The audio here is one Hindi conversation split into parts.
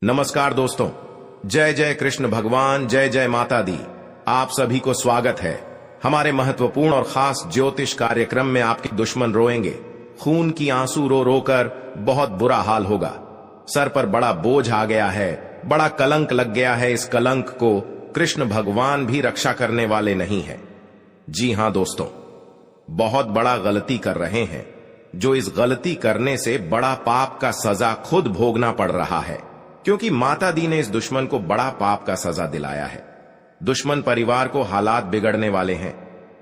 नमस्कार दोस्तों, जय जय कृष्ण भगवान, जय जय माता दी। आप सभी को स्वागत है हमारे महत्वपूर्ण और खास ज्योतिष कार्यक्रम में। आपके दुश्मन रोएंगे, खून की आंसू रो रो कर बहुत बुरा हाल होगा। सर पर बड़ा बोझ आ गया है, बड़ा कलंक लग गया है। इस कलंक को कृष्ण भगवान भी रक्षा करने वाले नहीं है। जी हां दोस्तों, बहुत बड़ा गलती कर रहे हैं, जो इस गलती करने से बड़ा पाप का सजा खुद भोगना पड़ रहा है, क्योंकि माता दी ने इस दुश्मन को बड़ा पाप का सजा दिलाया है। दुश्मन परिवार को हालात बिगड़ने वाले हैं।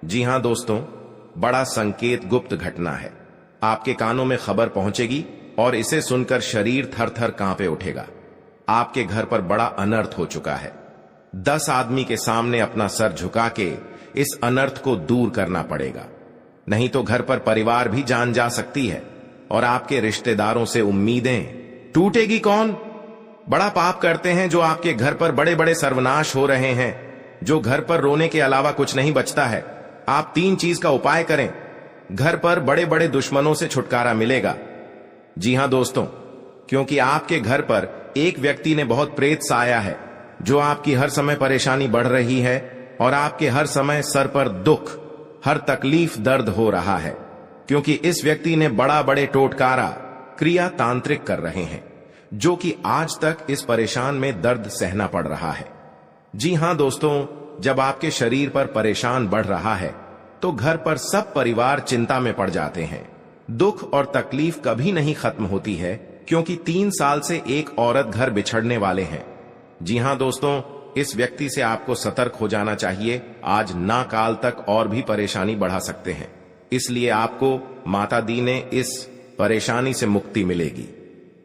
जी हां दोस्तों, बड़ा संकेत गुप्त घटना है। आपके कानों में खबर पहुंचेगी और इसे सुनकर शरीर थर थर कांपे उठेगा। आपके घर पर बड़ा अनर्थ हो चुका है। 10 आदमी के सामने अपना सर झुका के इस अनर्थ को दूर करना पड़ेगा, नहीं तो घर पर परिवार भी जान जा सकती है और आपके रिश्तेदारों से उम्मीदें टूटेगी। कौन बड़ा पाप करते हैं जो आपके घर पर बड़े बड़े सर्वनाश हो रहे हैं, जो घर पर रोने के अलावा कुछ नहीं बचता है। आप 3 चीज का उपाय करें, घर पर बड़े बड़े दुश्मनों से छुटकारा मिलेगा। जी हां दोस्तों, क्योंकि आपके घर पर एक व्यक्ति ने बहुत प्रेत साया है, जो आपकी हर समय परेशानी बढ़ रही है और आपके हर समय सर पर दुख, हर तकलीफ, दर्द हो रहा है, क्योंकि इस व्यक्ति ने बड़े टोटकारा क्रिया तांत्रिक कर रहे हैं, जो कि आज तक इस परेशान में दर्द सहना पड़ रहा है। जी हां दोस्तों, जब आपके शरीर पर परेशान बढ़ रहा है तो घर पर सब परिवार चिंता में पड़ जाते हैं। दुख और तकलीफ कभी नहीं खत्म होती है, क्योंकि 3 साल से एक औरत घर बिछड़ने वाले हैं। जी हां दोस्तों, इस व्यक्ति से आपको सतर्क हो जाना चाहिए। आज ना काल तक और भी परेशानी बढ़ा सकते हैं, इसलिए आपको माता दी ने इस परेशानी से मुक्ति मिलेगी।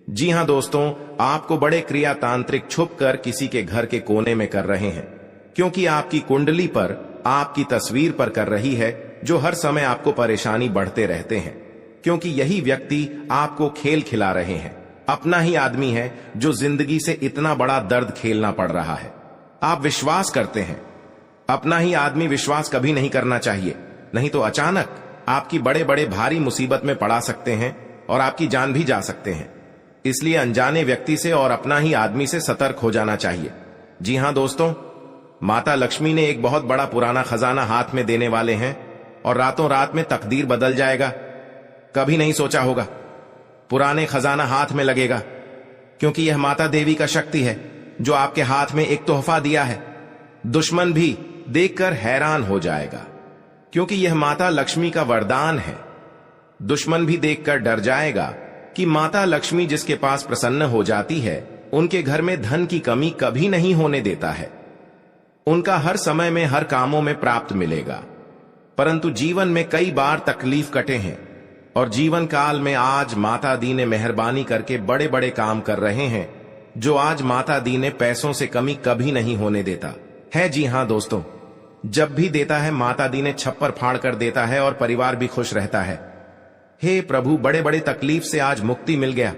जी हां दोस्तों, आपको बड़े क्रिया तांत्रिक छुपकर किसी के घर के कोने में कर रहे हैं, क्योंकि आपकी कुंडली पर, आपकी तस्वीर पर कर रही है, जो हर समय आपको परेशानी बढ़ते रहते हैं, क्योंकि यही व्यक्ति आपको खेल खिला रहे हैं। अपना ही आदमी है जो जिंदगी से इतना बड़ा दर्द खेलना पड़ रहा है। आप विश्वास करते हैं, अपना ही आदमी विश्वास कभी नहीं करना चाहिए, नहीं तो अचानक आपकी बड़े बड़े भारी मुसीबत में पड़ा सकते हैं और आपकी जान भी जा सकते हैं। इसलिए अनजाने व्यक्ति से और अपना ही आदमी से सतर्क हो जाना चाहिए। जी हां दोस्तों, माता लक्ष्मी ने एक बहुत बड़ा पुराना खजाना हाथ में देने वाले हैं और रातों रात में तकदीर बदल जाएगा। कभी नहीं सोचा होगा पुराने खजाना हाथ में लगेगा, क्योंकि यह माता देवी का शक्ति है, जो आपके हाथ में एक तोहफा दिया है। दुश्मन भी देखकर हैरान हो जाएगा, क्योंकि यह माता लक्ष्मी का वरदान है। दुश्मन भी देखकर डर जाएगा कि माता लक्ष्मी जिसके पास प्रसन्न हो जाती है, उनके घर में धन की कमी कभी नहीं होने देता है। उनका हर समय में हर कामों में प्राप्त मिलेगा। परंतु जीवन में कई बार तकलीफ कटे हैं और जीवन काल में आज माता दी ने मेहरबानी करके बड़े बड़े काम कर रहे हैं, जो आज माता दी ने पैसों से कमी कभी नहीं होने देता है। जी हां दोस्तों, जब भी देता है माता दी ने छप्पर फाड़ कर देता है और परिवार भी खुश रहता है। हे प्रभु, बड़े बड़े तकलीफ से आज मुक्ति मिल गया।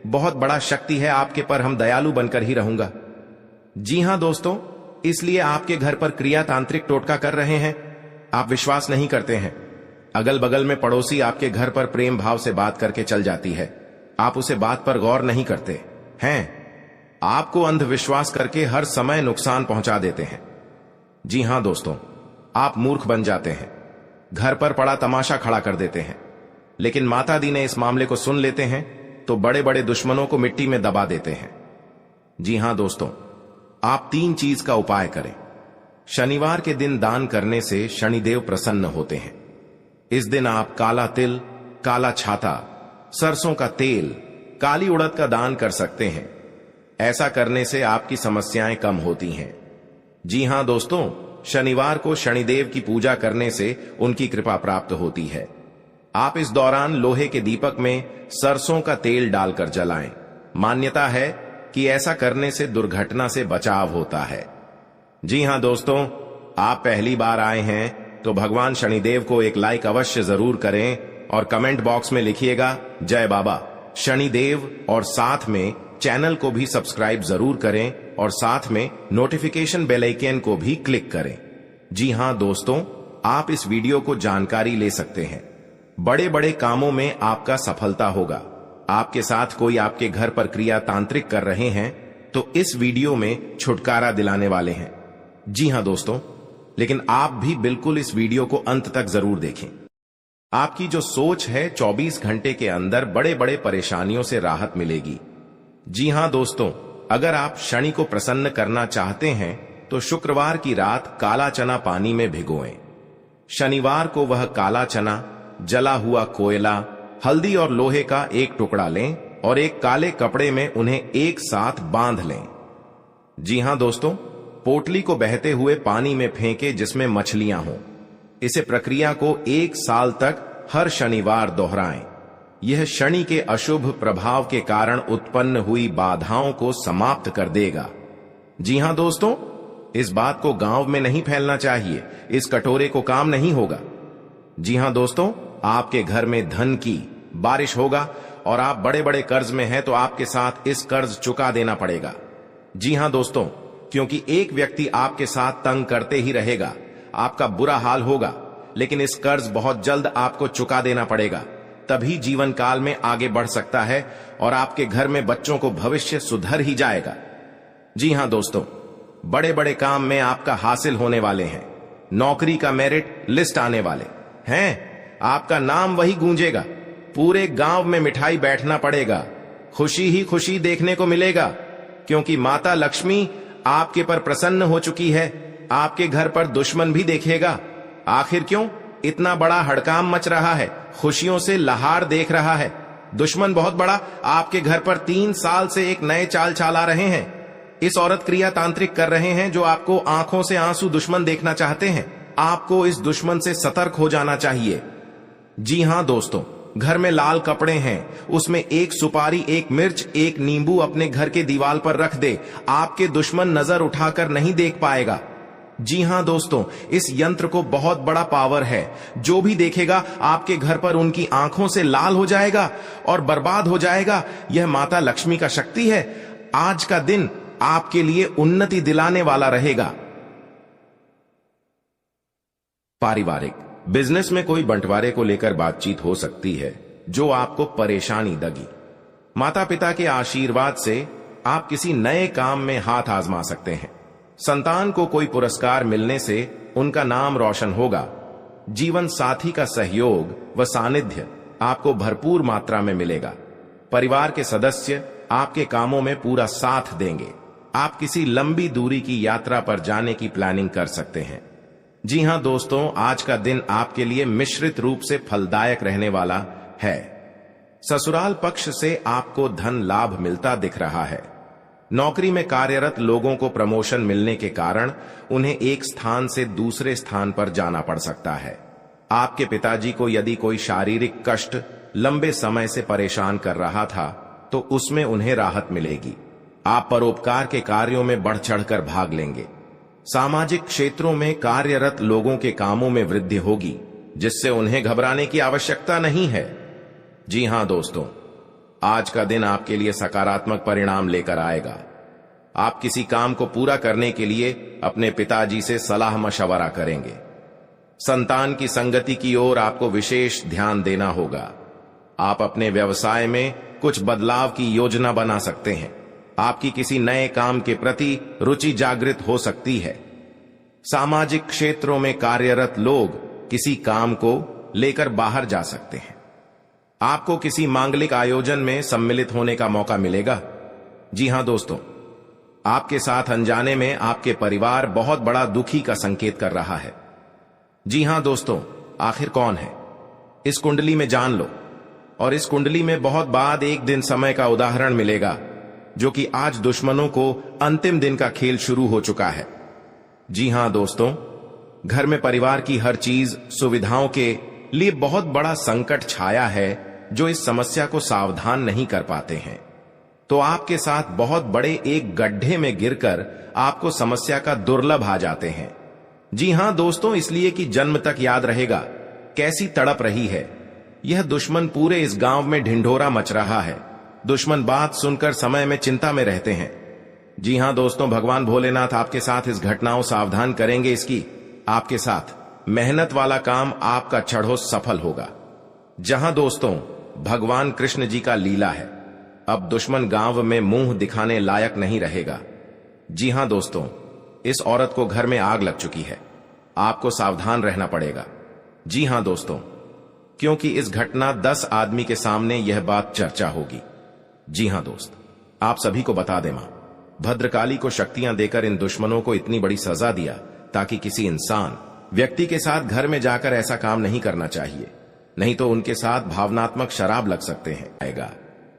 बहुत बड़ा शक्ति है आपके पर, हम दयालु बनकर ही रहूंगा। जी हां दोस्तों, इसलिए आपके घर पर क्रिया तांत्रिक टोटका कर रहे हैं। आप विश्वास नहीं करते हैं। अगल बगल में पड़ोसी आपके घर पर प्रेम भाव से बात करके चल जाती है, आप उसे बात पर गौर नहीं करते हैं। आपको अंधविश्वास करके हर समय नुकसान पहुंचा देते हैं। जी हां दोस्तों, आप मूर्ख बन जाते हैं, घर पर पड़ा तमाशा खड़ा कर देते हैं। लेकिन माता दी ने इस मामले को सुन लेते हैं तो बड़े बड़े दुश्मनों को मिट्टी में दबा देते हैं। जी हां दोस्तों, आप 3 चीज का उपाय करें। शनिवार के दिन दान करने से शनिदेव प्रसन्न होते हैं। इस दिन आप काला तिल, काला छाता, सरसों का तेल, काली उड़द का दान कर सकते हैं। ऐसा करने से आपकी समस्याएं कम होती हैं। जी हां दोस्तों, शनिवार को शनिदेव की पूजा करने से उनकी कृपा प्राप्त होती है। आप इस दौरान लोहे के दीपक में सरसों का तेल डालकर जलाएं। मान्यता है कि ऐसा करने से दुर्घटना से बचाव होता है। जी हां दोस्तों, आप पहली बार आए हैं तो भगवान शनिदेव को एक लाइक अवश्य जरूर करें और कमेंट बॉक्स में लिखिएगा जय बाबा शनिदेव, और साथ में चैनल को भी सब्सक्राइब जरूर करें और साथ में नोटिफिकेशन बेल आइकन को भी क्लिक करें। जी हां दोस्तों, आप इस वीडियो को जानकारी ले सकते हैं। बड़े बड़े कामों में आपका सफलता होगा। आपके साथ कोई आपके घर पर क्रिया तांत्रिक कर रहे हैं तो इस वीडियो में छुटकारा दिलाने वाले हैं। जी हां दोस्तों, लेकिन आप भी बिल्कुल इस वीडियो को अंत तक जरूर देखें। आपकी जो सोच है 24 घंटे के अंदर बड़े बड़े परेशानियों से राहत मिलेगी। जी हां दोस्तों, अगर आप शनि को प्रसन्न करना चाहते हैं तो शुक्रवार की रात काला चना पानी में भिगोएं। शनिवार को वह काला चना, जला हुआ कोयला, हल्दी और लोहे का एक टुकड़ा लें और एक काले कपड़े में उन्हें एक साथ बांध लें। जी हां दोस्तों, पोटली को बहते हुए पानी में फेंके जिसमें मछलियां हों। इसे प्रक्रिया को 1 साल तक हर शनिवार दोहराएं। यह शनि के अशुभ प्रभाव के कारण उत्पन्न हुई बाधाओं को समाप्त कर देगा। जी हां दोस्तों, इस बात को गांव में नहीं फैलना चाहिए, इस कटोरे को काम नहीं होगा। जी हां दोस्तों, आपके घर में धन की बारिश होगा और आप बड़े बड़े कर्ज में हैं तो आपके साथ इस कर्ज चुका देना पड़ेगा। जी हां दोस्तों, क्योंकि एक व्यक्ति आपके साथ तंग करते ही रहेगा, आपका बुरा हाल होगा, लेकिन इस कर्ज बहुत जल्द आपको चुका देना पड़ेगा, तभी जीवन काल में आगे बढ़ सकता है और आपके घर में बच्चों को भविष्य सुधर ही जाएगा। जी हां दोस्तों, बड़े बड़े काम में आपका हासिल होने वाले हैं। नौकरी का मेरिट लिस्ट आने वाले हैं। आपका नाम वही गूंजेगा, पूरे गांव में मिठाई बैठना पड़ेगा, खुशी ही खुशी देखने को मिलेगा, क्योंकि माता लक्ष्मी आपके पर प्रसन्न हो चुकी है। आपके घर पर दुश्मन भी देखेगा। आखिर क्यों इतना बड़ा हड़काम मच रहा है, खुशियों से लहार देख रहा है। दुश्मन बहुत बड़ा आपके घर पर 3 साल से एक नए चाल चला रहे हैं। इस औरत क्रिया तांत्रिक कर रहे हैं जो आपको आंखों से आंसू दुश्मन देखना चाहते हैं। आपको इस दुश्मन से सतर्क हो जाना चाहिए। जी हां दोस्तों, घर में लाल कपड़े हैं, उसमें एक सुपारी, एक मिर्च, एक नींबू अपने घर के दीवार पर रख दे। आपके दुश्मन नजर उठाकर नहीं देख पाएगा। जी हां दोस्तों, इस यंत्र को बहुत बड़ा पावर है। जो भी देखेगा आपके घर पर उनकी आंखों से लाल हो जाएगा और बर्बाद हो जाएगा। यह माता लक्ष्मी का शक्ति है। आज का दिन आपके लिए उन्नति दिलाने वाला रहेगा। पारिवारिक बिजनेस में कोई बंटवारे को लेकर बातचीत हो सकती है जो आपको परेशानी देगी। माता पिता के आशीर्वाद से आप किसी नए काम में हाथ आजमा सकते हैं। संतान को कोई पुरस्कार मिलने से उनका नाम रोशन होगा। जीवन साथी का सहयोग व सानिध्य आपको भरपूर मात्रा में मिलेगा। परिवार के सदस्य आपके कामों में पूरा साथ देंगे। आप किसी लंबी दूरी की यात्रा पर जाने की प्लानिंग कर सकते हैं। जी हां दोस्तों, आज का दिन आपके लिए मिश्रित रूप से फलदायक रहने वाला है। ससुराल पक्ष से आपको धन लाभ मिलता दिख रहा है। नौकरी में कार्यरत लोगों को प्रमोशन मिलने के कारण उन्हें एक स्थान से दूसरे स्थान पर जाना पड़ सकता है। आपके पिताजी को यदि कोई शारीरिक कष्ट लंबे समय से परेशान कर रहा था तो उसमें उन्हें राहत मिलेगी। आप परोपकार के कार्यों में बढ़ चढ़कर भाग लेंगे। सामाजिक क्षेत्रों में कार्यरत लोगों के कामों में वृद्धि होगी, जिससे उन्हें घबराने की आवश्यकता नहीं है। जी हां दोस्तों, आज का दिन आपके लिए सकारात्मक परिणाम लेकर आएगा। आप किसी काम को पूरा करने के लिए अपने पिताजी से सलाह मशवरा करेंगे। संतान की संगति की ओर आपको विशेष ध्यान देना होगा। आप अपने व्यवसाय में कुछ बदलाव की योजना बना सकते हैं। आपकी किसी नए काम के प्रति रुचि जागृत हो सकती है। सामाजिक क्षेत्रों में कार्यरत लोग किसी काम को लेकर बाहर जा सकते हैं। आपको किसी मांगलिक आयोजन में सम्मिलित होने का मौका मिलेगा। जी हां दोस्तों, आपके साथ अनजाने में आपके परिवार बहुत बड़ा दुखी का संकेत कर रहा है। जी हां दोस्तों, आखिर कौन है? इस कुंडली में जान लो, और इस कुंडली में बहुत बाद एक दिन समय का उदाहरण मिलेगा, जो कि आज दुश्मनों को अंतिम दिन का खेल शुरू हो चुका है। जी हां दोस्तों, घर में परिवार की हर चीज सुविधाओं के लिए बहुत बड़ा संकट छाया है। जो इस समस्या को सावधान नहीं कर पाते हैं तो आपके साथ बहुत बड़े एक गड्ढे में गिरकर आपको समस्या का दुर्लभ आ जाते हैं। जी हां दोस्तों, इसलिए कि जन्म तक याद रहेगा कैसी तड़प रही है। यह दुश्मन पूरे इस गांव में ढिंढोरा मच रहा है। दुश्मन बात सुनकर समय में चिंता में रहते हैं। जी हां दोस्तों, भगवान भोलेनाथ आपके साथ इस घटनाओं सावधान करेंगे। इसकी आपके साथ मेहनत वाला काम आपका चढ़ो सफल होगा। जहां दोस्तों भगवान कृष्ण जी का लीला है। अब दुश्मन गांव में मुंह दिखाने लायक नहीं रहेगा। जी हां दोस्तों, इस औरत को घर में आग लग चुकी है। आपको सावधान रहना पड़ेगा। जी हां दोस्तों, क्योंकि इस घटना 10 आदमी के सामने यह बात चर्चा होगी। जी हां दोस्त, आप सभी को बता दें, मां भद्रकाली को शक्तियां देकर इन दुश्मनों को इतनी बड़ी सजा दिया ताकि किसी इंसान व्यक्ति के साथ घर में जाकर ऐसा काम नहीं करना चाहिए, नहीं तो उनके साथ भावनात्मक शराब लग सकते हैं आएगा।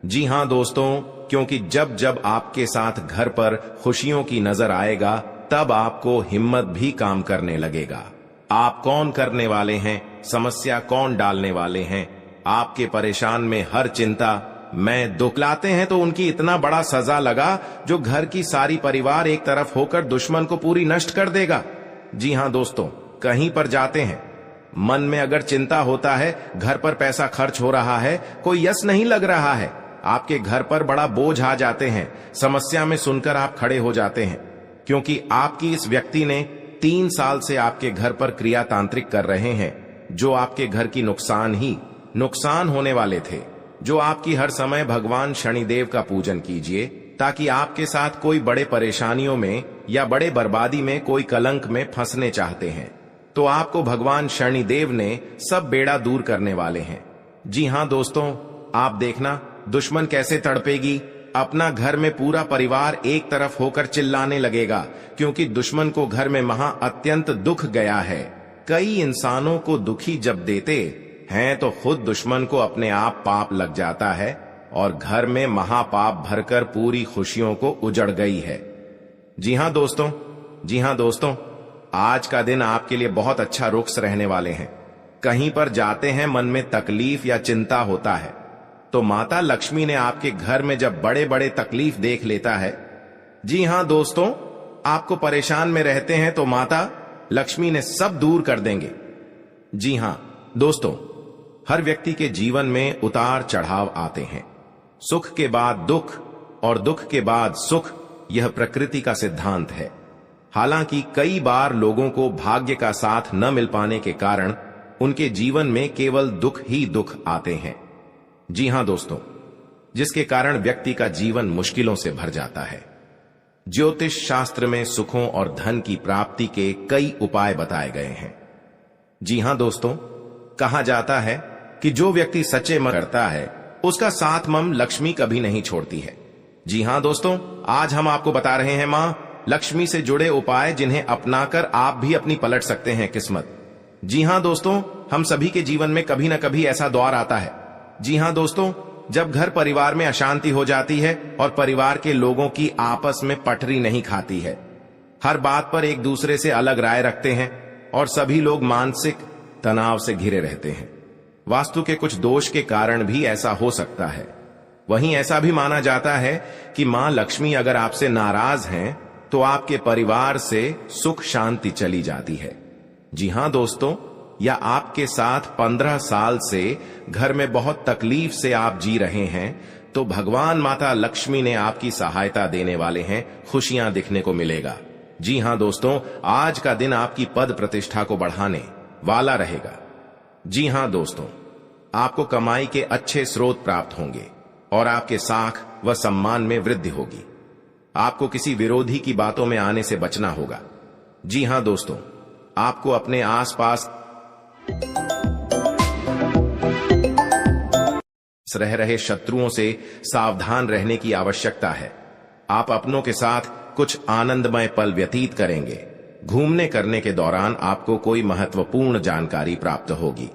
जी हां दोस्तों, क्योंकि जब जब आपके साथ घर पर खुशियों की नजर आएगा तब आपको हिम्मत भी काम करने लगेगा। आप कौन करने वाले हैं, समस्या कौन डालने वाले हैं, आपके परेशान में हर चिंता मैं दुख लाते हैं तो उनकी इतना बड़ा सजा लगा जो घर की सारी परिवार एक तरफ होकर दुश्मन को पूरी नष्ट कर देगा। जी हां दोस्तों, कहीं पर जाते हैं, मन में अगर चिंता होता है, घर पर पैसा खर्च हो रहा है, कोई यश नहीं लग रहा है, आपके घर पर बड़ा बोझ आ जाते हैं, समस्या में सुनकर आप खड़े हो जाते हैं, क्योंकि आपकी इस व्यक्ति ने 3 साल से आपके घर पर क्रिया तांत्रिक कर रहे हैं, जो आपके घर की नुकसान होने वाले थे। जो आपकी हर समय भगवान शनिदेव का पूजन कीजिए ताकि आपके साथ कोई बड़े परेशानियों में या बड़े बर्बादी में, कोई कलंक में फंसने चाहते हैं तो आपको भगवान शनिदेव ने सब बेड़ा दूर करने वाले हैं। जी हां दोस्तों, आप देखना दुश्मन कैसे तड़पेगी। अपना घर में पूरा परिवार एक तरफ होकर चिल्लाने लगेगा, क्योंकि दुश्मन को घर में अत्यंत दुख गया है। कई इंसानों को दुखी जब देते हैं तो खुद दुश्मन को अपने आप पाप लग जाता है और घर में महापाप भरकर पूरी खुशियों को उजड़ गई है। जी हां दोस्तों, आज का दिन आपके लिए बहुत अच्छा रुख रहने वाले हैं। कहीं पर जाते हैं, मन में तकलीफ या चिंता होता है तो माता लक्ष्मी ने आपके घर में जब बड़े बड़े तकलीफ देख लेता है, जी हां दोस्तों, आपको परेशान में रहते हैं तो माता लक्ष्मी ने सब दूर कर देंगे। जी हां दोस्तों, हर व्यक्ति के जीवन में उतार चढ़ाव आते हैं। सुख के बाद दुख और दुख के बाद सुख, यह प्रकृति का सिद्धांत है। हालांकि कई बार लोगों को भाग्य का साथ न मिल पाने के कारण उनके जीवन में केवल दुख ही दुख आते हैं। जी हां दोस्तों, जिसके कारण व्यक्ति का जीवन मुश्किलों से भर जाता है। ज्योतिष शास्त्र में सुखों और धन की प्राप्ति के कई उपाय बताए गए हैं। जी हां दोस्तों, कहा जाता है कि जो व्यक्ति सच्चे मन करता है उसका साथ मम लक्ष्मी कभी नहीं छोड़ती है। जी हां दोस्तों, आज हम आपको बता रहे हैं मां लक्ष्मी से जुड़े उपाय जिन्हें अपनाकर आप भी अपनी पलट सकते हैं किस्मत। जी हां दोस्तों, हम सभी के जीवन में कभी न कभी ऐसा दौर आता है। जी हां दोस्तों, जब घर परिवार में अशांति हो जाती है और परिवार के लोगों की आपस में पटरी नहीं खाती है, हर बात पर एक दूसरे से अलग राय रखते हैं और सभी लोग मानसिक तनाव से घिरे रहते हैं। वास्तु के कुछ दोष के कारण भी ऐसा हो सकता है। वहीं ऐसा भी माना जाता है कि मां लक्ष्मी अगर आपसे नाराज हैं तो आपके परिवार से सुख शांति चली जाती है। जी हां दोस्तों, या आपके साथ 15 साल से घर में बहुत तकलीफ से आप जी रहे हैं तो भगवान माता लक्ष्मी ने आपकी सहायता देने वाले हैं, खुशियां दिखने को मिलेगा। जी हां दोस्तों, आज का दिन आपकी पद प्रतिष्ठा को बढ़ाने वाला रहेगा। जी हां दोस्तों, आपको कमाई के अच्छे स्रोत प्राप्त होंगे और आपके साख व सम्मान में वृद्धि होगी। आपको किसी विरोधी की बातों में आने से बचना होगा। जी हां दोस्तों, आपको अपने आसपास रह रहे शत्रुओं से सावधान रहने की आवश्यकता है। आप अपनों के साथ कुछ आनंदमय पल व्यतीत करेंगे। घूमने करने के दौरान आपको कोई महत्वपूर्ण जानकारी प्राप्त होगी।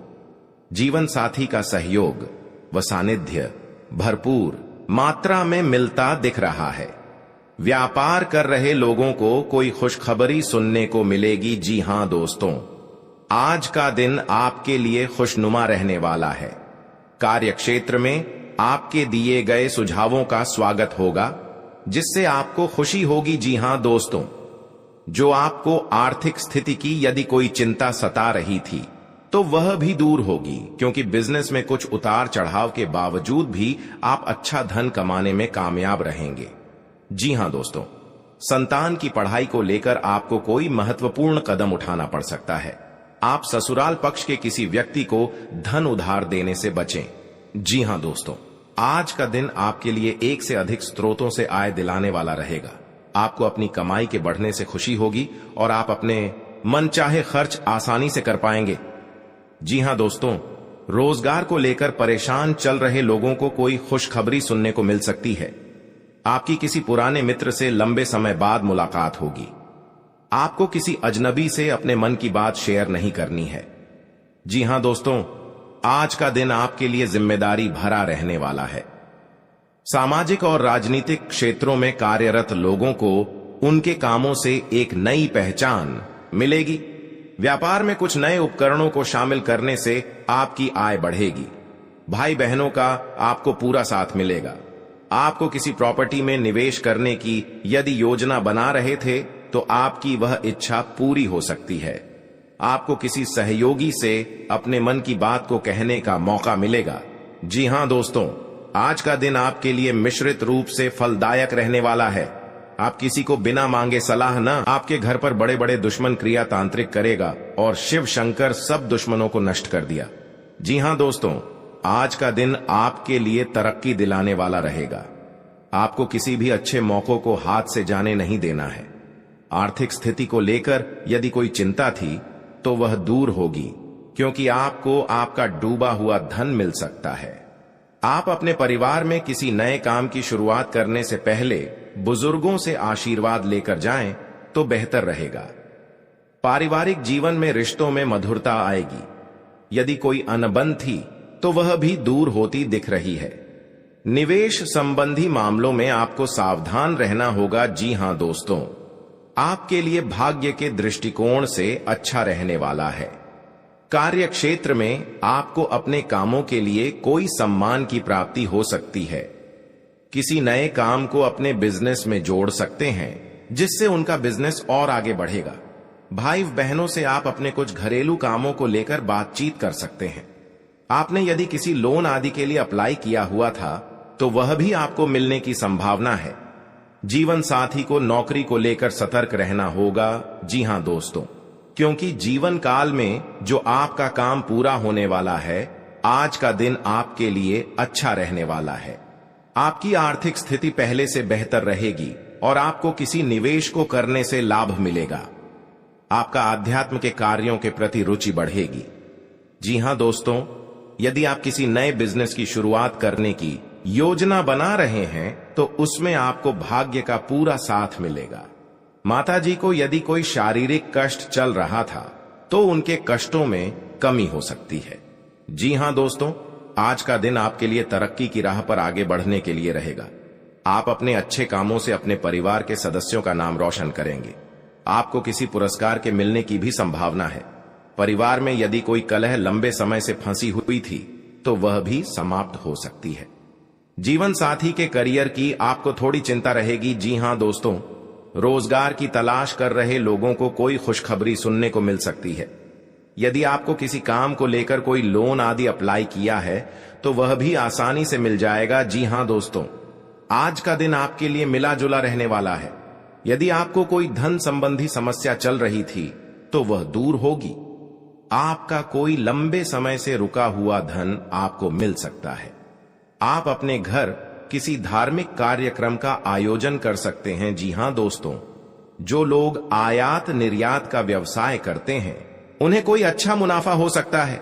जीवन साथी का सहयोग व सानिध्य भरपूर मात्रा में मिलता दिख रहा है। व्यापार कर रहे लोगों को कोई खुशखबरी सुनने को मिलेगी। जी हां दोस्तों, आज का दिन आपके लिए खुशनुमा रहने वाला है। कार्य क्षेत्र में आपके दिए गए सुझावों का स्वागत होगा, जिससे आपको खुशी होगी। जी हां दोस्तों, जो आपको आर्थिक स्थिति की यदि कोई चिंता सता रही थी तो वह भी दूर होगी, क्योंकि बिजनेस में कुछ उतार चढ़ाव के बावजूद भी आप अच्छा धन कमाने में कामयाब रहेंगे। जी हां दोस्तों, संतान की पढ़ाई को लेकर आपको कोई महत्वपूर्ण कदम उठाना पड़ सकता है। आप ससुराल पक्ष के किसी व्यक्ति को धन उधार देने से बचें। जी हां दोस्तों, आज का दिन आपके लिए एक से अधिक स्रोतों से आय दिलाने वाला रहेगा। आपको अपनी कमाई के बढ़ने से खुशी होगी और आप अपने मनचाहे खर्च आसानी से कर पाएंगे। जी हां दोस्तों, रोजगार को लेकर परेशान चल रहे लोगों को कोई खुशखबरी सुनने को मिल सकती है। आपकी किसी पुराने मित्र से लंबे समय बाद मुलाकात होगी। आपको किसी अजनबी से अपने मन की बात शेयर नहीं करनी है। जी हां दोस्तों, आज का दिन आपके लिए जिम्मेदारी भरा रहने वाला है। सामाजिक और राजनीतिक क्षेत्रों में कार्यरत लोगों को उनके कामों से एक नई पहचान मिलेगी। व्यापार में कुछ नए उपकरणों को शामिल करने से आपकी आय बढ़ेगी। भाई बहनों का आपको पूरा साथ मिलेगा। आपको किसी प्रॉपर्टी में निवेश करने की यदि योजना बना रहे थे तो आपकी वह इच्छा पूरी हो सकती है। आपको किसी सहयोगी से अपने मन की बात को कहने का मौका मिलेगा। जी हां दोस्तों, आज का दिन आपके लिए मिश्रित रूप से फलदायक रहने वाला है। आप किसी को बिना मांगे सलाह न आपके घर पर बड़े बड़े दुश्मन क्रिया तांत्रिक करेगा और शिव शंकर सब दुश्मनों को नष्ट कर दिया। जी हां दोस्तों, आज का दिन आपके लिए तरक्की दिलाने वाला रहेगा। आपको किसी भी अच्छे मौकों को हाथ से जाने नहीं देना है। आर्थिक स्थिति को लेकर यदि कोई चिंता थी तो वह दूर होगी, क्योंकि आपको आपका डूबा हुआ धन मिल सकता है। आप अपने परिवार में किसी नए काम की शुरुआत करने से पहले बुजुर्गों से आशीर्वाद लेकर जाएं तो बेहतर रहेगा। पारिवारिक जीवन में रिश्तों में मधुरता आएगी। यदि कोई अनबन थी तो वह भी दूर होती दिख रही है। निवेश संबंधी मामलों में आपको सावधान रहना होगा। जी हां दोस्तों, आपके लिए भाग्य के दृष्टिकोण से अच्छा रहने वाला है। कार्य क्षेत्र में आपको अपने कामों के लिए कोई सम्मान की प्राप्ति हो सकती है। किसी नए काम को अपने बिजनेस में जोड़ सकते हैं, जिससे उनका बिजनेस और आगे बढ़ेगा। भाई बहनों से आप अपने कुछ घरेलू कामों को लेकर बातचीत कर सकते हैं। आपने यदि किसी लोन आदि के लिए अप्लाई किया हुआ था तो वह भी आपको मिलने की संभावना है। जीवन साथी को नौकरी को लेकर सतर्क रहना होगा। जी हां दोस्तों, क्योंकि जीवन काल में जो आपका काम पूरा होने वाला है, आज का दिन आपके लिए अच्छा रहने वाला है। आपकी आर्थिक स्थिति पहले से बेहतर रहेगी और आपको किसी निवेश को करने से लाभ मिलेगा। आपका आध्यात्म के कार्यों के प्रति रुचि बढ़ेगी। जी हां दोस्तों, यदि आप किसी नए बिजनेस की शुरुआत करने की योजना बना रहे हैं तो उसमें आपको भाग्य का पूरा साथ मिलेगा। माताजी को यदि कोई शारीरिक कष्ट चल रहा था तो उनके कष्टों में कमी हो सकती है। जी हां दोस्तों, आज का दिन आपके लिए तरक्की की राह पर आगे बढ़ने के लिए रहेगा। आप अपने अच्छे कामों से अपने परिवार के सदस्यों का नाम रोशन करेंगे। आपको किसी पुरस्कार के मिलने की भी संभावना है। परिवार में यदि कोई कलह लंबे समय से फंसी हुई थी तो वह भी समाप्त हो सकती है। जीवन साथी के करियर की आपको थोड़ी चिंता रहेगी। जी हां दोस्तों, रोजगार की तलाश कर रहे लोगों को कोई खुशखबरी सुनने को मिल सकती है। यदि आपको किसी काम को लेकर कोई लोन आदि अप्लाई किया है तो वह भी आसानी से मिल जाएगा। जी हां दोस्तों, आज का दिन आपके लिए मिला जुला रहने वाला है। यदि आपको कोई धन संबंधी समस्या चल रही थी तो वह दूर होगी। आपका कोई लंबे समय से रुका हुआ धन आपको मिल सकता है। आप अपने घर किसी धार्मिक कार्यक्रम का आयोजन कर सकते हैं। जी हां दोस्तों, जो लोग आयात निर्यात का व्यवसाय करते हैं उन्हें कोई अच्छा मुनाफा हो सकता है।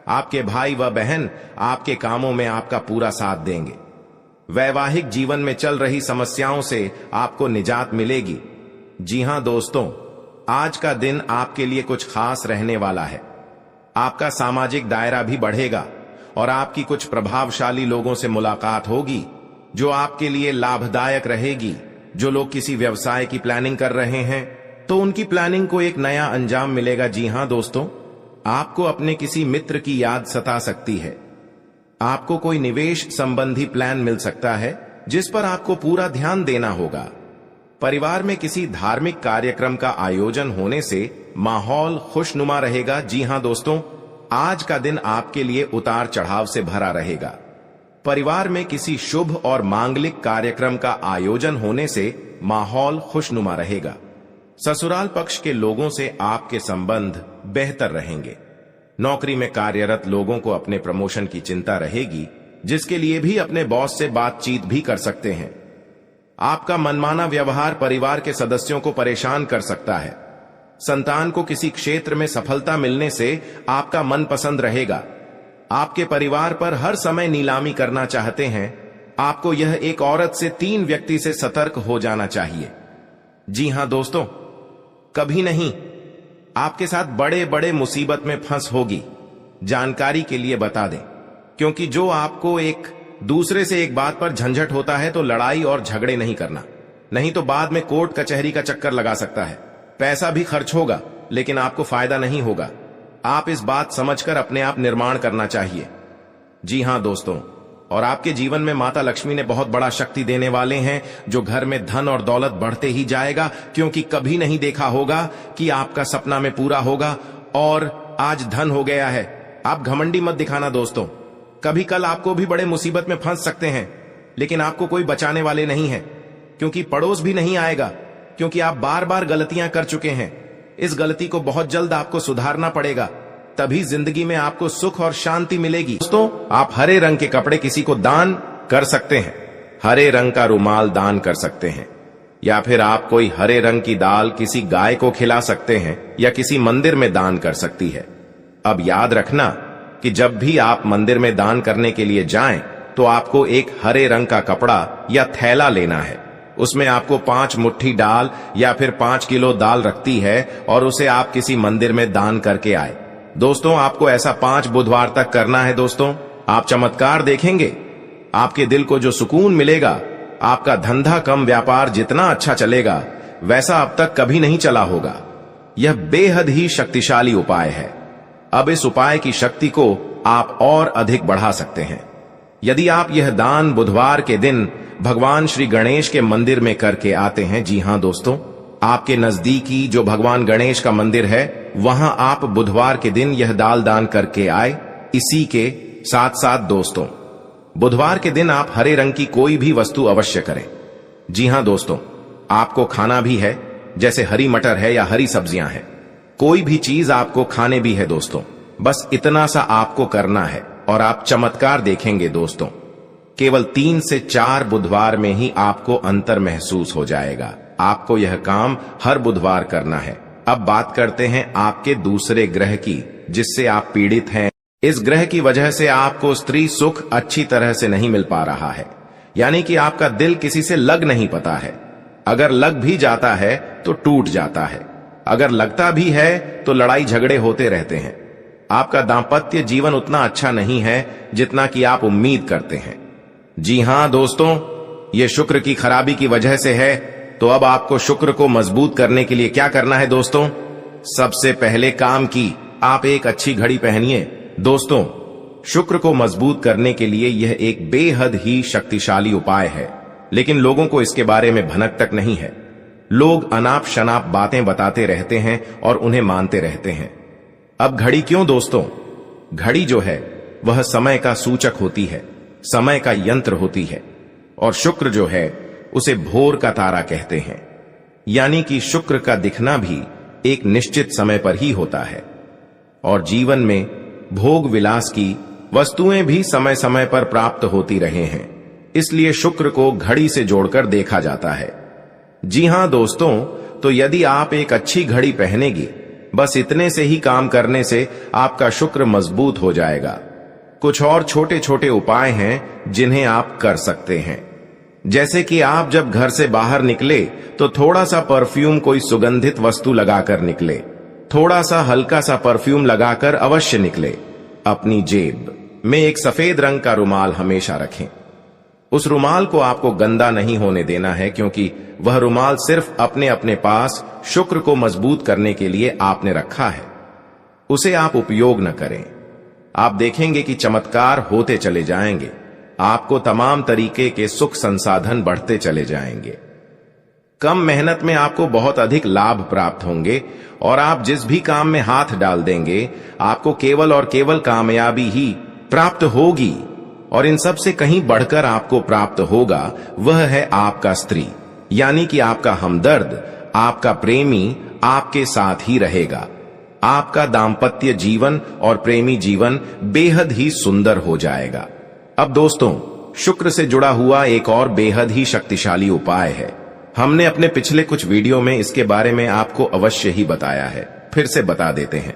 आपके भाई व बहन आपके कामों में आपका पूरा साथ देंगे। वैवाहिक जीवन में चल रही समस्याओं से आपको निजात मिलेगी। जी हां दोस्तों, आज का दिन आपके लिए कुछ खास रहने वाला है। आपका सामाजिक दायरा भी बढ़ेगा और आपकी कुछ प्रभावशाली लोगों से मुलाकात होगी जो आपके लिए लाभदायक रहेगी। जो लोग किसी व्यवसाय की प्लानिंग कर रहे हैं तो उनकी प्लानिंग को एक नया अंजाम मिलेगा। जी हां दोस्तों, आपको अपने किसी मित्र की याद सता सकती है। आपको कोई निवेश संबंधी प्लान मिल सकता है जिस पर आपको पूरा ध्यान देना होगा। परिवार में किसी धार्मिक कार्यक्रम का आयोजन होने से माहौल खुशनुमा रहेगा। जी हां दोस्तों, आज का दिन आपके लिए उतार चढ़ाव से भरा रहेगा। परिवार में किसी शुभ और मांगलिक कार्यक्रम का आयोजन होने से माहौल खुशनुमा रहेगा। ससुराल पक्ष के लोगों से आपके संबंध बेहतर रहेंगे। नौकरी में कार्यरत लोगों को अपने प्रमोशन की चिंता रहेगी। जिसके लिए भी अपने बॉस से बातचीत भी कर सकते हैं। आपका मनमाना व्यवहार परिवार के सदस्यों को परेशान कर सकता है। संतान को किसी क्षेत्र में सफलता मिलने से आपका मन पसंद रहेगा। आपके परिवार पर हर समय नीलामी करना चाहते हैं। आपको यह एक औरत से 3 व्यक्ति से सतर्क हो जाना चाहिए। जी हां दोस्तों, कभी नहीं, आपके साथ बड़े बड़े मुसीबत में फंस होगी। जानकारी के लिए बता दें, क्योंकि जो आपको एक दूसरे से एक बात पर झंझट होता है तो लड़ाई और झगड़े नहीं करना, नहीं तो बाद में कोर्ट कचहरी का चक्कर लगा सकता है। पैसा भी खर्च होगा लेकिन आपको फायदा नहीं होगा। आप इस बात समझकर अपने आप निर्माण करना चाहिए। जी हां दोस्तों, और आपके जीवन में माता लक्ष्मी ने बहुत बड़ा शक्ति देने वाले हैं, जो घर में धन और दौलत बढ़ते ही जाएगा, क्योंकि कभी नहीं देखा होगा कि आपका सपना में पूरा होगा और आज धन हो गया है। आप घमंडी मत दिखाना दोस्तों। कभी कल आपको भी बड़े मुसीबत में फंस सकते हैं, लेकिन आपको कोई बचाने वाले नहीं है, क्योंकि पड़ोस भी नहीं आएगा, क्योंकि आप बार बार गलतियां कर चुके हैं। इस गलती को बहुत जल्द आपको सुधारना पड़ेगा, तभी जिंदगी में आपको सुख और शांति मिलेगी। दोस्तों, आप हरे रंग के कपड़े किसी को दान कर सकते हैं। हरे रंग का रुमाल दान कर सकते हैं, या फिर आप कोई हरे रंग की दाल किसी गाय को खिला सकते हैं, या किसी मंदिर में दान कर सकती है। अब याद रखना कि जब भी आप मंदिर में दान करने के लिए जाएं, तो आपको एक हरे रंग का कपड़ा या थैला लेना है। उसमें आपको 5 मुट्ठी दाल या फिर 5 किलो दाल रखती है, और उसे आप किसी मंदिर में दान करके आए। दोस्तों, आपको ऐसा 5 बुधवार तक करना है। दोस्तों, आप चमत्कार देखेंगे। आपके दिल को जो सुकून मिलेगा, आपका धंधा कम व्यापार जितना अच्छा चलेगा, वैसा अब तक कभी नहीं चला होगा। यह बेहद ही शक्तिशाली उपाय है। अब इस उपाय की शक्ति को आप और अधिक बढ़ा सकते हैं। यदि आप यह दान बुधवार के दिन भगवान श्री गणेश के मंदिर में करके आते हैं, जी हां दोस्तों, आपके नजदीकी जो भगवान गणेश का मंदिर है, वहां आप बुधवार के दिन यह दाल दान करके आए। इसी के साथ साथ दोस्तों, बुधवार के दिन आप हरे रंग की कोई भी वस्तु अवश्य करें। जी हां दोस्तों, आपको खाना भी है, जैसे हरी मटर है या हरी सब्जियां हैं। कोई भी चीज आपको खाने भी है दोस्तों। बस इतना सा आपको करना है और आप चमत्कार देखेंगे दोस्तों। केवल 3 से 4 बुधवार में ही आपको अंतर महसूस हो जाएगा। आपको यह काम हर बुधवार करना है। अब बात करते हैं आपके दूसरे ग्रह की, जिससे आप पीड़ित हैं। इस ग्रह की वजह से आपको स्त्री सुख अच्छी तरह से नहीं मिल पा रहा है, यानी कि आपका दिल किसी से लग नहीं पाता है। अगर लग भी जाता है तो टूट जाता है। अगर लगता भी है तो लड़ाई झगड़े होते रहते हैं। आपका दांपत्य जीवन उतना अच्छा नहीं है जितना कि आप उम्मीद करते हैं। जी हां दोस्तों, यह शुक्र की खराबी की वजह से है। तो अब आपको शुक्र को मजबूत करने के लिए क्या करना है दोस्तों? सबसे पहले काम की आप एक अच्छी घड़ी पहनिए। दोस्तों, शुक्र को मजबूत करने के लिए यह एक बेहद ही शक्तिशाली उपाय है, लेकिन लोगों को इसके बारे में भनक तक नहीं है। लोग अनाप शनाप बातें बताते रहते हैं और उन्हें मानते रहते हैं। अब घड़ी क्यों दोस्तों? घड़ी जो है वह समय का सूचक होती है, समय का यंत्र होती है, और शुक्र जो है उसे भोर का तारा कहते हैं। यानी कि शुक्र का दिखना भी एक निश्चित समय पर ही होता है, और जीवन में भोग विलास की वस्तुएं भी समय समय पर प्राप्त होती रहे हैं। इसलिए शुक्र को घड़ी से जोड़कर देखा जाता है। जी हां दोस्तों, तो यदि आप एक अच्छी घड़ी पहनेगी, बस इतने से ही काम करने से आपका शुक्र मजबूत हो जाएगा। कुछ और छोटे छोटे उपाय हैं जिन्हें आप कर सकते हैं, जैसे कि आप जब घर से बाहर निकले तो थोड़ा सा परफ्यूम, कोई सुगंधित वस्तु लगाकर निकले। थोड़ा सा हल्का सा परफ्यूम लगाकर अवश्य निकले। अपनी जेब में एक सफेद रंग का रुमाल हमेशा रखें। उस रुमाल को आपको गंदा नहीं होने देना है, क्योंकि वह रुमाल सिर्फ अपने अपने पास शुक्र को मजबूत करने के लिए आपने रखा है। उसे आप उपयोग न करें। आप देखेंगे कि चमत्कार होते चले जाएंगे। आपको तमाम तरीके के सुख संसाधन बढ़ते चले जाएंगे। कम मेहनत में आपको बहुत अधिक लाभ प्राप्त होंगे, और आप जिस भी काम में हाथ डाल देंगे, आपको केवल और केवल कामयाबी ही प्राप्त होगी। और इन सब से कहीं बढ़कर आपको प्राप्त होगा, वह है आपका स्त्री, यानी कि आपका हमदर्द, आपका प्रेमी आपके साथ ही रहेगा। आपका दांपत्य जीवन और प्रेमी जीवन बेहद ही सुंदर हो जाएगा। अब दोस्तों, शुक्र से जुड़ा हुआ एक और बेहद ही शक्तिशाली उपाय है। हमने अपने पिछले कुछ वीडियो में इसके बारे में आपको अवश्य ही बताया है, फिर से बता देते हैं।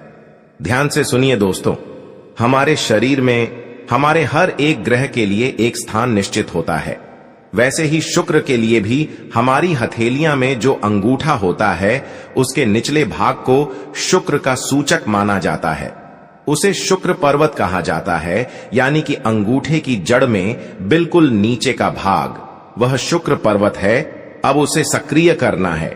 ध्यान से सुनिए दोस्तों। हमारे शरीर में हमारे हर एक ग्रह के लिए एक स्थान निश्चित होता है। वैसे ही शुक्र के लिए भी हमारी हथेलियां में जो अंगूठा होता है, उसके निचले भाग को शुक्र का सूचक माना जाता है। उसे शुक्र पर्वत कहा जाता है, यानी कि अंगूठे की जड़ में बिल्कुल नीचे का भाग वह शुक्र पर्वत है। अब उसे सक्रिय करना है,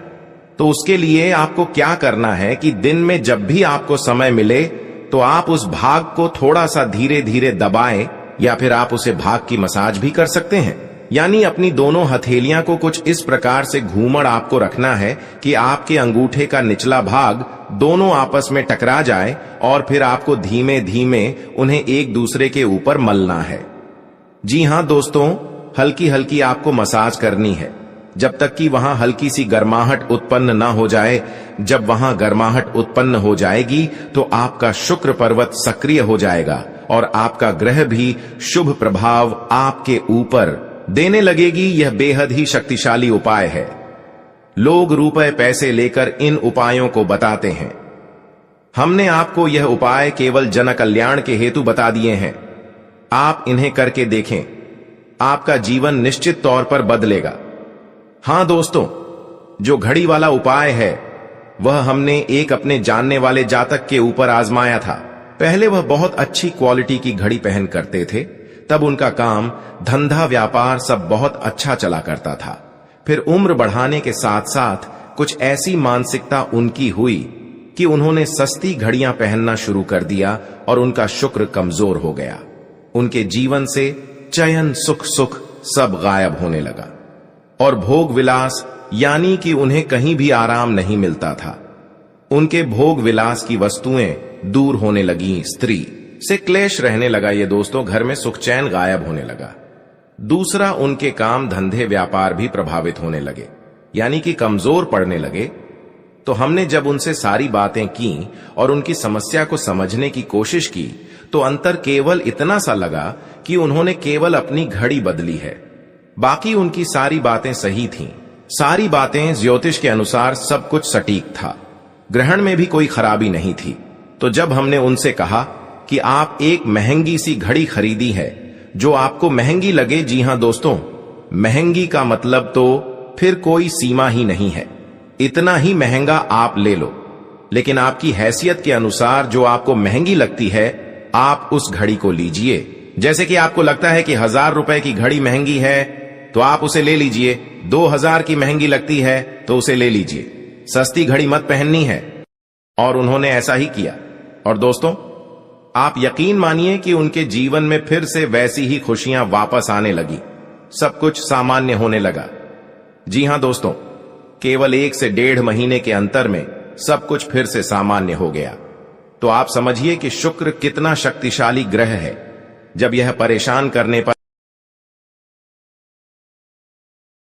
तो उसके लिए आपको क्या करना है कि दिन में जब भी आपको समय मिले तो आप उस भाग को थोड़ा सा धीरे धीरे दबाएं, या फिर आप उसे भाग की मसाज भी कर सकते हैं। यानी अपनी दोनों हथेलियां को कुछ इस प्रकार से घूमड़ आपको रखना है कि आपके अंगूठे का निचला भाग दोनों आपस में टकरा जाए, और फिर आपको धीमे धीमे उन्हें एक दूसरे के ऊपर मलना है। जी हां दोस्तों, हल्की हल्की आपको मसाज करनी है, जब तक कि वहां हल्की सी गर्माहट उत्पन्न ना हो जाए। जब वहां गर्माहट उत्पन्न हो जाएगी तो आपका शुक्र पर्वत सक्रिय हो जाएगा और आपका ग्रह भी शुभ प्रभाव आपके ऊपर देने लगेगी। यह बेहद ही शक्तिशाली उपाय है। लोग रुपए पैसे लेकर इन उपायों को बताते हैं। हमने आपको यह उपाय केवल जन कल्याण के हेतु बता दिए हैं। आप इन्हें करके देखें, आपका जीवन निश्चित तौर पर बदलेगा। हां दोस्तों, जो घड़ी वाला उपाय है वह हमने एक अपने जानने वाले जातक के ऊपर आजमाया था। पहले वह बहुत अच्छी क्वालिटी की घड़ी पहन करते थे, तब उनका काम, धंधा, व्यापार सब बहुत अच्छा चला करता था। फिर उम्र बढ़ाने के साथ साथ कुछ ऐसी मानसिकता उनकी हुई कि उन्होंने सस्ती घड़ियां पहनना शुरू कर दिया और उनका शुक्र कमजोर हो गया। उनके जीवन से चयन, सुख सब गायब होने लगा और भोग विलास, यानी कि उन्हें कहीं भी आराम नहीं मिलता था। उनके भोग विलास की वस्तुएं दूर होने लगी, स्त्री से क्लेश रहने लगा। ये दोस्तों, घर में सुख चैन गायब होने लगा। दूसरा, उनके काम, धंधे, व्यापार भी प्रभावित होने लगे, यानी कि कमजोर पड़ने लगे। तो हमने जब उनसे सारी बातें की और उनकी समस्या को समझने की कोशिश की, तो अंतर केवल इतना सा लगा कि उन्होंने केवल अपनी घड़ी बदली है। बाकी उनकी सारी बातें सही थीं। सारी बातें ज्योतिष के अनुसार सब कुछ सटीक था। ग्रहण में भी कोई खराबी नहीं थी। तो जब हमने उनसे कहा कि आप एक महंगी सी घड़ी खरीदी है जो आपको महंगी लगे, जी हां दोस्तों, महंगी का मतलब तो फिर कोई सीमा ही नहीं है। इतना ही महंगा आप ले लो, लेकिन आपकी हैसियत के अनुसार जो आपको महंगी लगती है, आप उस घड़ी को लीजिए। जैसे कि आपको लगता है कि 1000 रुपए की घड़ी महंगी है तो आप उसे ले लीजिए। 2000 की महंगी लगती है तो उसे ले लीजिए। सस्ती घड़ी मत पहननी है। और उन्होंने ऐसा ही किया। और दोस्तों, आप यकीन मानिए कि उनके जीवन में फिर से वैसी ही खुशियां वापस आने लगी। सब कुछ सामान्य होने लगा। जी हां दोस्तों, केवल 1 से 1.5 महीने के अंतर में सब कुछ फिर से सामान्य हो गया। तो आप समझिए कि शुक्र कितना शक्तिशाली ग्रह है। जब यह परेशान करने पर